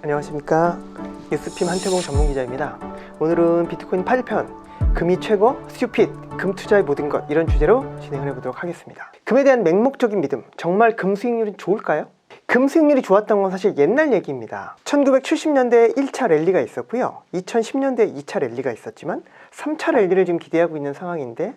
안녕하십니까, 뉴스핌 한태봉 전문기자입니다. 오늘은 비트코인 8편 금이 최고, 스튜핏, 금 투자의 모든 것, 이런 주제로 진행을 해보도록 하겠습니다. 금에 대한 맹목적인 믿음, 정말 금 수익률이 좋을까요? 금 수익률이 좋았던 건 사실 옛날 얘기입니다. 1970년대에 1차 랠리가 있었고요, 2010년대에 2차 랠리가 있었지만 3차 랠리를 지금 기대하고 있는 상황인데,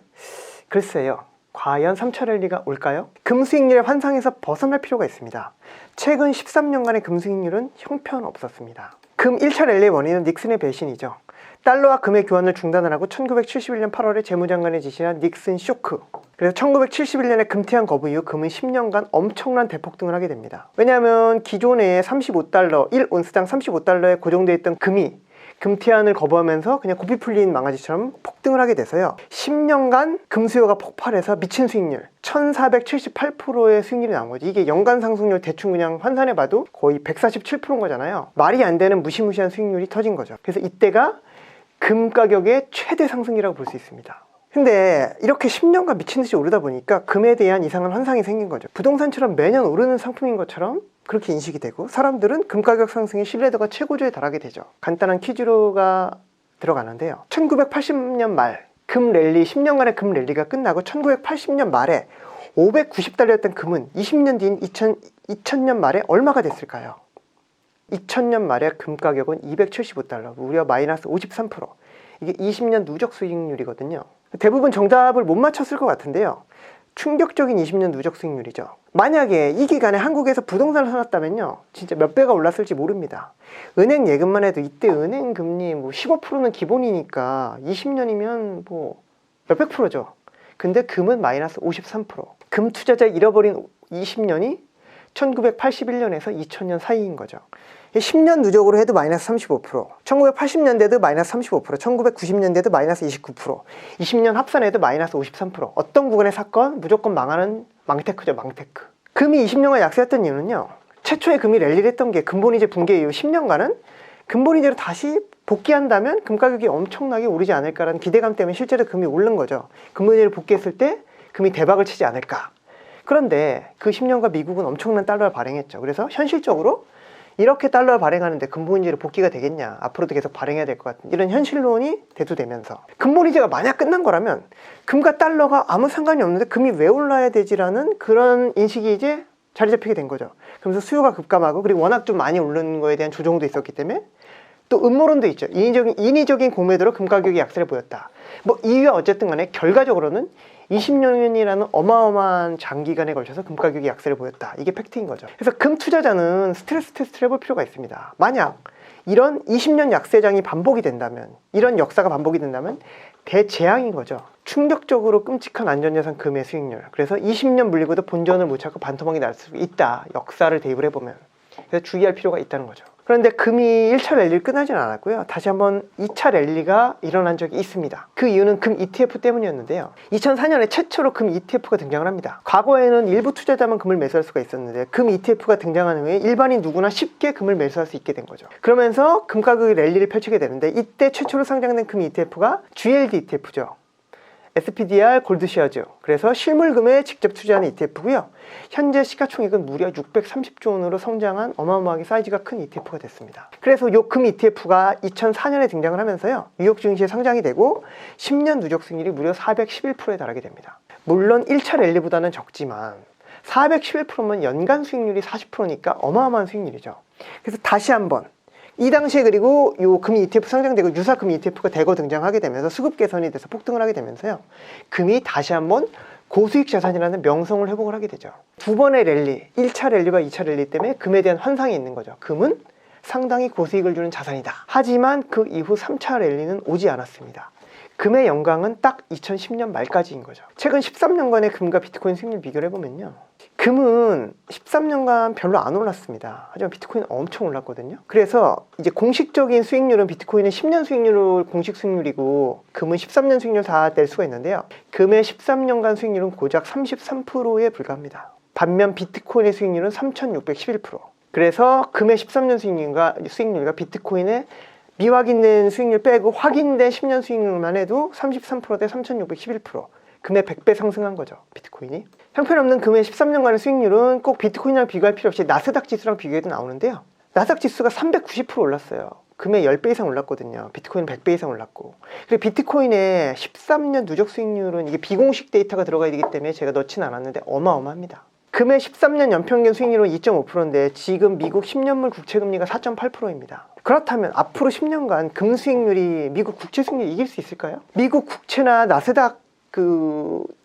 글쎄요, 과연 3차 랠리가 올까요? 금 수익률의 환상에서 벗어날 필요가 있습니다. 최근 13년간의 금 수익률은 형편없었습니다. 금 1차 랠리의 원인은 닉슨의 배신이죠. 달러와 금의 교환을 중단을 하고 1971년 8월에 재무장관이 지시한 닉슨 쇼크. 그래서 1971년에 금태한 거부 이후 금은 10년간 엄청난 대폭등을 하게 됩니다. 왜냐하면 기존에 35달러, 1온스당 35달러에 고정되어 있던 금이 금태안을 거부하면서 그냥 고삐 풀린 망아지처럼 폭등을 하게 돼서요, 10년간 금 수요가 폭발해서 미친 수익률 1478%의 수익률이 나온 거지. 이게 연간 상승률 대충 그냥 환산해봐도 거의 147%인 거잖아요. 말이 안 되는 무시무시한 수익률이 터진 거죠. 그래서 이때가 금 가격의 최대 상승이라고 볼 수 있습니다. 근데 이렇게 10년간 미친듯이 오르다 보니까 금에 대한 이상한 환상이 생긴 거죠. 부동산처럼 매년 오르는 상품인 것처럼 그렇게 인식이 되고, 사람들은 금 가격 상승의 신뢰도가 최고조에 달하게 되죠. 간단한 퀴즈가 들어가는데요, 1980년 말 금 랠리, 10년간의 금 랠리가 끝나고 1980년 말에 590달러였던 금은 20년 뒤인 2000년 말에 얼마가 됐을까요? 2000년 말에 금 가격은 275달러, 무려 마이너스 53%. 이게 20년 누적 수익률이거든요. 대부분 정답을 못 맞췄을 것 같은데요, 충격적인 20년 누적 수익률이죠. 만약에 이 기간에 한국에서 부동산을 사놨다면요, 진짜 몇 배가 올랐을지 모릅니다. 은행 예금만 해도 이때 은행 금리 15%는 기본이니까 20년이면 몇백 프로죠. 근데 금은 마이너스 53%. 금 투자자 잃어버린 20년이 1981년에서 2000년 사이인 거죠. 10년 누적으로 해도 마이너스 35%, 1980년대도 마이너스 35%, 1990년대도 마이너스 29%, 20년 합산해도 마이너스 53%. 어떤 구간의 사건 무조건 망하는 망테크죠, 망테크. 금이 20년간 약세였던 이유는요, 최초에 금이 랠리를 했던 게 근본이제 붕괴 이후 10년간은 근본이제로 다시 복귀한다면 금 가격이 엄청나게 오르지 않을까라는 기대감 때문에 실제로 금이 오른 거죠. 근본이제를 복귀했을 때 금이 대박을 치지 않을까. 그런데 그 10년간 미국은 엄청난 달러를 발행했죠. 그래서 현실적으로 이렇게 달러를 발행하는데 근본이제로 복귀가 되겠냐, 앞으로도 계속 발행해야 될 것 같은 이런 현실론이 대두되면서, 근본이제가 만약 끝난 거라면 금과 달러가 아무 상관이 없는데 금이 왜 올라야 되지라는 그런 인식이 이제 자리 잡히게 된 거죠. 그러면서 수요가 급감하고, 그리고 워낙 좀 많이 오르는 거에 대한 조정도 있었기 때문에 또 음모론도 있죠. 인위적인 공매도로 금 가격이 약세를 보였다. 이유야 어쨌든 간에 결과적으로는 20년이라는 어마어마한 장기간에 걸쳐서 금 가격이 약세를 보였다. 이게 팩트인 거죠. 그래서 금 투자자는 스트레스 테스트를 해볼 필요가 있습니다. 만약 이런 20년 약세장이 반복이 된다면, 이런 역사가 반복이 된다면 대재앙인 거죠. 충격적으로 끔찍한 안전자산 금의 수익률. 그래서 20년 물리고도 본전을 못 찾고 반토막이 날 수 있다, 역사를 대입을 해보면. 그래서 주의할 필요가 있다는 거죠. 그런데 금이 1차 랠리를 끝나지는 않았고요, 다시 한번 2차 랠리가 일어난 적이 있습니다. 그 이유는 금 ETF 때문이었는데요, 2004년에 최초로 금 ETF가 등장을 합니다. 과거에는 일부 투자자만 금을 매수할 수가 있었는데 금 ETF가 등장한 후에 일반인 누구나 쉽게 금을 매수할 수 있게 된 거죠. 그러면서 금 가격이 랠리를 펼치게 되는데, 이때 최초로 상장된 금 ETF가 GLD ETF죠. SPDR 골드쉐어즈. 그래서 실물금에 직접 투자하는 ETF고요. 현재 시가총액은 무려 630조 원으로 성장한 어마어마하게 사이즈가 큰 ETF가 됐습니다. 그래서 이 금 ETF가 2004년에 등장을 하면서요, 뉴욕 증시에 상장이 되고 10년 누적 수익률이 무려 411%에 달하게 됩니다. 물론 1차 랠리보다는 적지만 411%면 연간 수익률이 40%니까 어마어마한 수익률이죠. 그래서 다시 한번 이 당시에, 그리고 요 금 ETF 상장되고 유사 금 ETF가 대거 등장하게 되면서 수급 개선이 돼서 폭등을 하게 되면서요, 금이 다시 한번 고수익 자산이라는 명성을 회복을 하게 되죠. 두 번의 랠리, 1차 랠리와 2차 랠리 때문에 금에 대한 환상이 있는 거죠. 금은 상당히 고수익을 주는 자산이다. 하지만 그 이후 3차 랠리는 오지 않았습니다. 금의 영광은 딱 2010년 말까지인 거죠. 최근 13년간의 금과 비트코인 수익률 비교를 해보면요, 금은 13년간 별로 안 올랐습니다. 하지만 비트코인은 엄청 올랐거든요. 그래서 이제 공식적인 수익률은 비트코인은 10년 수익률을 공식 수익률이고 금은 13년 수익률 다 낼 수가 있는데요, 금의 13년간 수익률은 고작 33%에 불과합니다. 반면 비트코인의 수익률은 3611%. 그래서 금의 13년 수익률과 비트코인의 미확인된 수익률 빼고 확인된 10년 수익률만 해도 33% 대 3611%, 금의 100배 상승한 거죠, 비트코인이. 형편없는 금의 13년간의 수익률은 꼭 비트코인이랑 비교할 필요 없이 나스닥 지수랑 비교해도 나오는데요, 나스닥 지수가 390% 올랐어요. 금의 10배 이상 올랐거든요. 비트코인 100배 이상 올랐고. 그리고 비트코인의 13년 누적 수익률은 이게 비공식 데이터가 들어가야 되기 때문에 제가 넣지는 않았는데 어마어마합니다. 금의 13년 연평균 수익률은 2.5%인데 지금 미국 10년물 국채금리가 4.8%입니다. 그렇다면 앞으로 10년간 금 수익률이 미국 국채 수익률 이길 수 있을까요? 미국 국채나 나스닥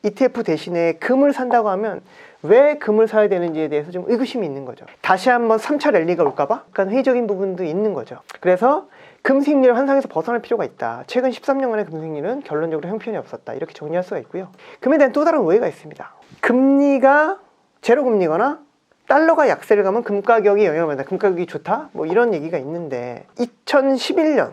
ETF 대신에 금을 산다고 하면 왜 금을 사야 되는지에 대해서 좀 의구심이 있는 거죠. 다시 한번 3차 랠리가 올까봐 약간 회의적인 부분도 있는 거죠. 그래서 금 수익률 환상에서 벗어날 필요가 있다. 최근 13년간의 금 수익률은 결론적으로 형편이 없었다. 이렇게 정리할 수가 있고요. 금에 대한 또 다른 오해가 있습니다. 금리가 제로금리거나 달러가 약세를 가면 금 가격이 영향을 받는다. 금 가격이 좋다? 뭐 이런 얘기가 있는데 2011년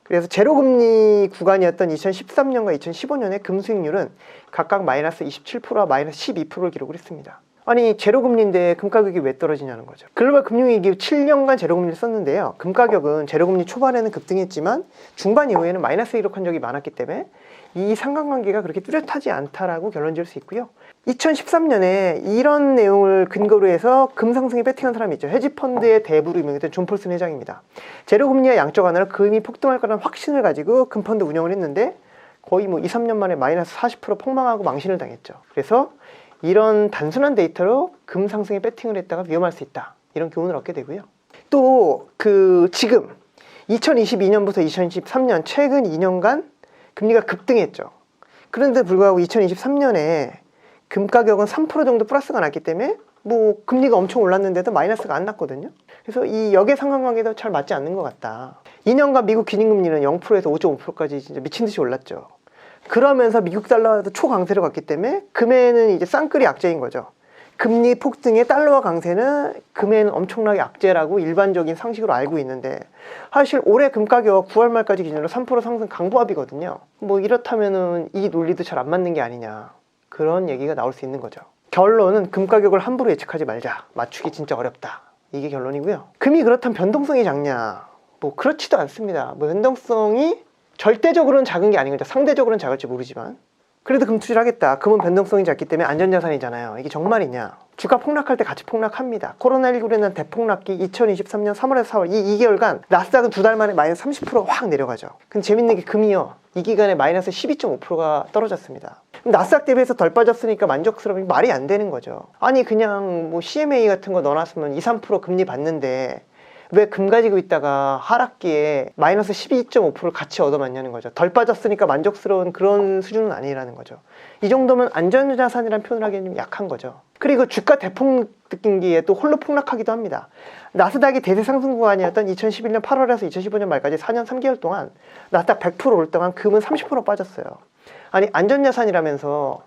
그래서 제로금리 구간이었던 2013년과 2015년의 금 수익률은 각각 마이너스 27%와 마이너스 12%를 기록을 했습니다. 아니 제로금리인데 금 가격이 왜 떨어지냐는 거죠. 글로벌 금융위기 7년간 제로금리를 썼는데요. 금 가격은 제로금리 초반에는 급등했지만 중반 이후에는 마이너스 기록한 적이 많았기 때문에 이 상관관계가 그렇게 뚜렷하지 않다라고 결론 지을 수 있고요. 2013년에 이런 내용을 근거로 해서 금 상승에 베팅한 사람이 있죠. 헤지펀드의 대부로 유명했던 존 폴슨 회장입니다. 제로금리와 양적 완화로 금이 폭등할 거라는 확신을 가지고 금펀드 운영을 했는데 거의 뭐 2, 3년 만에 마이너스 40% 폭망하고 망신을 당했죠. 그래서 이런 단순한 데이터로 금 상승에 베팅을 했다가 위험할 수 있다. 이런 교훈을 얻게 되고요. 또 지금 2022년부터 2023년 최근 2년간 금리가 급등했죠. 그런데 불구하고 2023년에 금 가격은 3% 정도 플러스가 났기 때문에 뭐 금리가 엄청 올랐는데도 마이너스가 안 났거든요. 그래서 이 역의 상관관계도 잘 맞지 않는 것 같다. 2년간 미국 기준금리는 0%에서 5.5%까지 진짜 미친 듯이 올랐죠. 그러면서 미국 달러도 초강세로 갔기 때문에 금에는 이제 쌍끌이 악재인 거죠. 금리 폭등의 달러화 강세는 금에는 엄청나게 악재라고 일반적인 상식으로 알고 있는데 사실 올해 금 가격 9월 말까지 기준으로 3% 상승 강보합이거든요. 뭐 이렇다면은 이 논리도 잘 안 맞는 게 아니냐. 그런 얘기가 나올 수 있는 거죠. 결론은 금 가격을 함부로 예측하지 말자. 맞추기 진짜 어렵다. 이게 결론이고요. 금이 그렇다면 변동성이 작냐? 뭐 그렇지도 않습니다. 뭐 변동성이 절대적으로는 작은 게 아닌 거죠. 상대적으로는 작을지 모르지만 그래도 금 투자를 하겠다. 금은 변동성이 작기 때문에 안전자산이잖아요. 이게 정말이냐? 주가 폭락할 때 같이 폭락합니다. 코로나19로 인한 대폭락기 2023년 3월에서 4월 이 2개월간 나스닥은 2달 만에 마이너스 30%가 확 내려가죠. 근데 재밌는 게 금이요. 이 기간에 마이너스 12.5%가 떨어졌습니다. 나스닥 대비해서 덜 빠졌으니까 만족스러움이 말이 안 되는 거죠. 아니 그냥 뭐 CMA 같은 거 넣어놨으면 2, 3% 금리 받는데 왜 금 가지고 있다가 하락기에 마이너스 12.5%를 같이 얻어맞냐는 거죠. 덜 빠졌으니까 만족스러운 그런 수준은 아니라는 거죠. 이 정도면 안전자산이라는 표현을 하기엔 좀 약한 거죠. 그리고 주가 대폭 느낀기에 또 홀로 폭락하기도 합니다. 나스닥이 대세 상승 구간이었던 2011년 8월에서 2015년 말까지 4년 3개월 동안 나스닥 100% 올 동안 금은 30% 빠졌어요. 아니 안전자산이라면서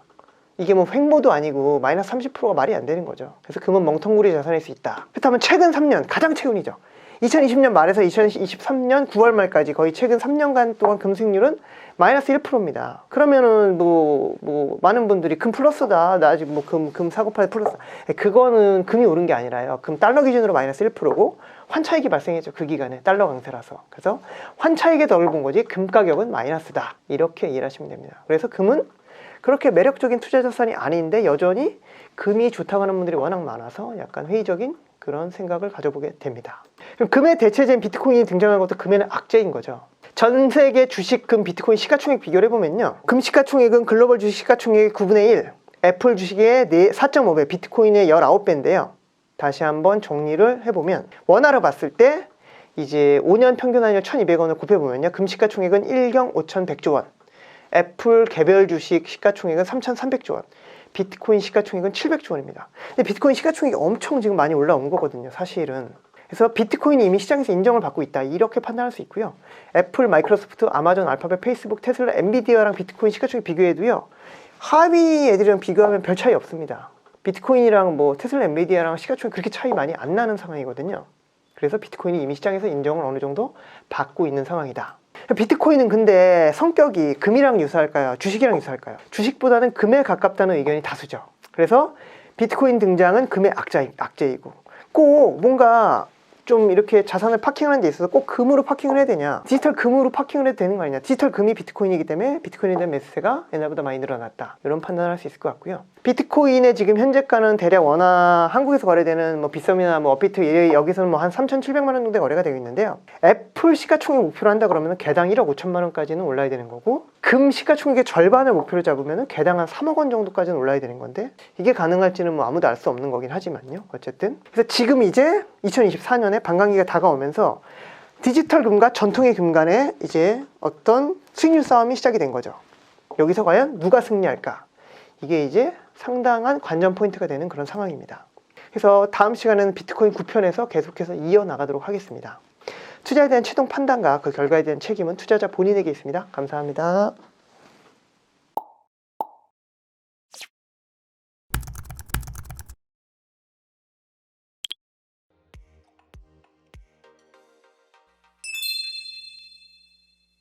이게 뭐 횡보도 아니고 마이너스 30%가 말이 안 되는 거죠. 그래서 금은 멍텅구리 자산일 수 있다. 그렇다면 최근 3년, 가장 최근이죠. 2020년 말에서 2023년 9월 말까지 거의 최근 3년간 동안 금 수익률은 마이너스 1%입니다. 그러면은 뭐 많은 분들이 금 플러스다. 나 지금 뭐 금 사고 팔 플러스. 그거는 금이 오른 게 아니라요. 금 달러 기준으로 마이너스 1%고 환차익이 발생했죠. 그 기간에 달러 강세라서. 그래서 환차익에 덕을 본 거지 금 가격은 마이너스다. 이렇게 이해를 하시면 됩니다. 그래서 금은 그렇게 매력적인 투자 자산이 아닌데 여전히 금이 좋다고 하는 분들이 워낙 많아서 약간 회의적인 그런 생각을 가져보게 됩니다. 그럼 금의 대체제인 비트코인이 등장한 것도 금에는 악재인 거죠. 전 세계 주식, 금, 비트코인 시가총액 비교를 해보면요. 금 시가총액은 글로벌 주식 시가총액의 9분의 1, 애플 주식의 4.5배, 비트코인의 19배인데요. 다시 한번 정리를 해보면 원화로 봤을 때 이제 5년 평균 환율 1200원을 곱해보면요. 금 시가총액은 1경 5100조 원, 애플 개별 주식 시가총액은 3300조 원, 비트코인 시가총액은 700조 원입니다. 근데 비트코인 시가총액이 엄청 지금 많이 올라온 거거든요, 사실은. 그래서 비트코인이 이미 시장에서 인정을 받고 있다, 이렇게 판단할 수 있고요. 애플, 마이크로소프트, 아마존, 알파벳, 페이스북, 테슬라, 엔비디아랑 비트코인 시가총액 비교해도요, 하위 애들이랑 비교하면 별 차이 없습니다. 비트코인이랑 뭐 테슬라, 엔비디아랑 시가총액 그렇게 차이 많이 안 나는 상황이거든요. 그래서 비트코인이 이미 시장에서 인정을 어느 정도 받고 있는 상황이다. 비트코인은 근데 성격이 금이랑 유사할까요? 주식이랑 유사할까요? 주식보다는 금에 가깝다는 의견이 다수죠. 그래서 비트코인 등장은 금의 악재이고 꼭 뭔가 좀 이렇게 자산을 파킹하는 데 있어서 꼭 금으로 파킹을 해야 되냐, 디지털 금으로 파킹을 해도 되는 거 아니냐, 디지털 금이 비트코인이기 때문에 비트코인에 대한 매수세가 옛날보다 많이 늘어났다, 이런 판단을 할 수 있을 것 같고요. 비트코인의 지금 현재가는 대략 원화 한국에서 거래되는 뭐 빗썸이나 뭐 업비트 여기서는 뭐 한 3,700만 원 정도에 거래가 되고 있는데요. 애플 시가총액 목표로 한다 그러면 개당 1억 5천만 원까지는 올라야 되는 거고, 금 시가총액의 절반을 목표로 잡으면 개당 한 3억 원 정도까지는 올라야 되는 건데, 이게 가능할지는 뭐 아무도 알 수 없는 거긴 하지만요. 어쨌든 그래서 지금 이제 2024년에 반감기가 다가오면서 디지털 금과 전통의 금 간에 이제 어떤 수익률 싸움이 시작이 된 거죠. 여기서 과연 누가 승리할까? 이게 이제 상당한 관전 포인트가 되는 그런 상황입니다. 그래서 다음 시간에는 비트코인 9편에서 계속해서 이어나가도록 하겠습니다. 투자에 대한 최종 판단과 그 결과에 대한 책임은 투자자 본인에게 있습니다. 감사합니다.